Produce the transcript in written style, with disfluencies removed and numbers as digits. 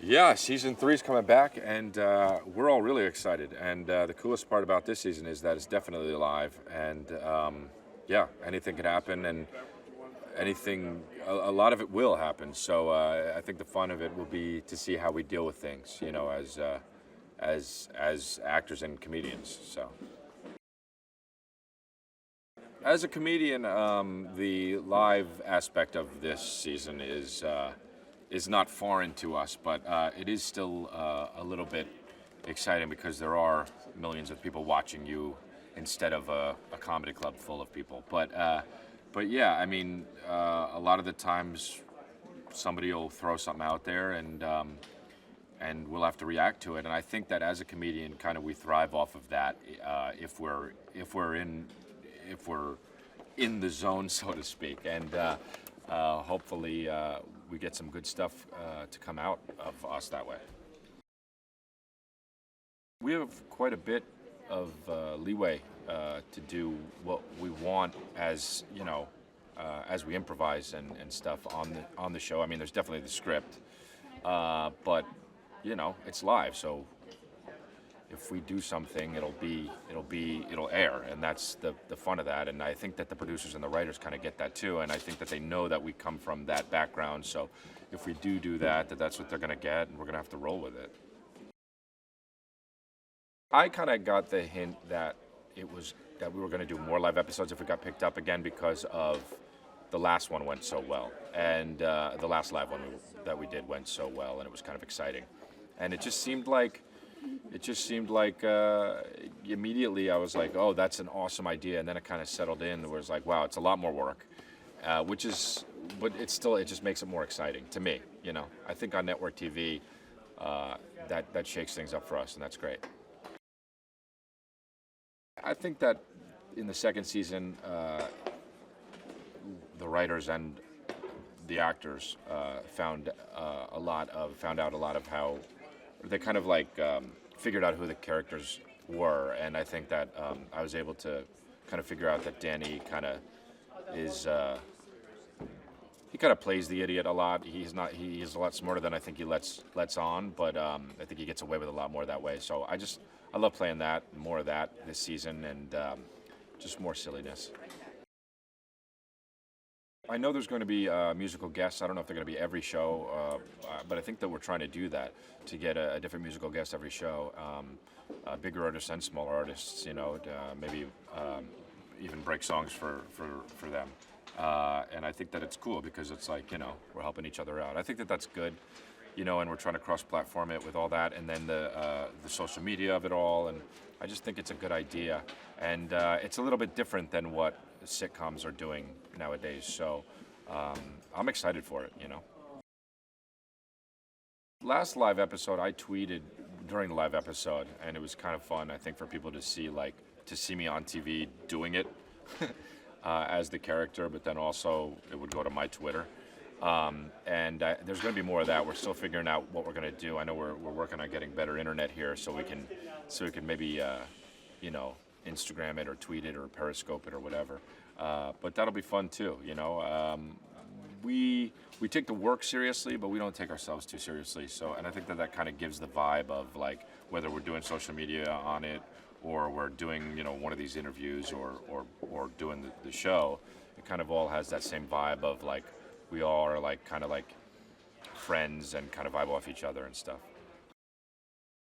Yeah, season 3 is coming back, and we're all really excited. And the coolest part about this season is that it's definitely live, and yeah, anything can happen, and a lot of it will happen. So I think the fun of it will be to see how we deal with things, as actors and comedians. So. As a comedian, the live aspect of this season is not foreign to us, but it is still a little bit exciting because there are millions of people watching you instead of a comedy club full of people. But yeah, I mean, a lot of the times somebody will throw something out there and we'll have to react to it. And I think that as a comedian, kind of we thrive off of that if we're in the zone, so to speak, and hopefully we get some good stuff to come out of us that way. We have quite a bit of leeway to do what we want as as we improvise and stuff on the show. I mean, there's definitely the script, but it's live, so if we do something, it'll air, and that's the fun of that. And I think that the producers and the writers kind of get that too, and I think that they know that we come from that background. So if we do that, that's what they're going to get, and we're going to have to roll with it. I kind of got the hint that we were going to do more live episodes if we got picked up again because of the last one went so well, and the last live one that we did went so well, and it was kind of exciting, and it just seemed like immediately I was like, oh, that's an awesome idea, and then it kind of settled in where it's like, wow, it's a lot more work, but it just makes it more exciting to me. I think on network TV, that shakes things up for us, and that's great. I think that in the second season, the writers and the actors found out a lot of how they kind of figured out who the characters were, and I think that I was able to kind of figure out that Danny kind of is he kind of plays the idiot a lot. He's a lot smarter than I think he lets on, but I think he gets away with a lot more that way. So I love playing more of that this season, and just more silliness. I know there's going to be musical guests. I don't know if they're going to be every show, but I think that we're trying to do that, to get a different musical guest every show, bigger artists and smaller artists, maybe even break songs for them. And I think that it's cool because it's like, we're helping each other out. I think that that's good, and we're trying to cross-platform it with all that, and then the social media of it all, and I just think it's a good idea. And it's a little bit different than what sitcoms are doing nowadays, so I'm excited for it. Last live episode, I tweeted during the live episode, and it was kind of fun, I think, for people to see me on TV doing it as the character, but then also it would go to my Twitter. And there's going to be more of that. We're still figuring out what we're going to do. I know we're working on getting better internet here, so we can maybe Instagram it or tweet it or Periscope it or whatever. But that'll be fun too. We take the work seriously, but we don't take ourselves too seriously. So, and I think that kind of gives the vibe of whether we're doing social media on it or we're doing one of these interviews or doing the show. It kind of all has that same vibe of we all are kind of friends and kind of vibe off each other and stuff.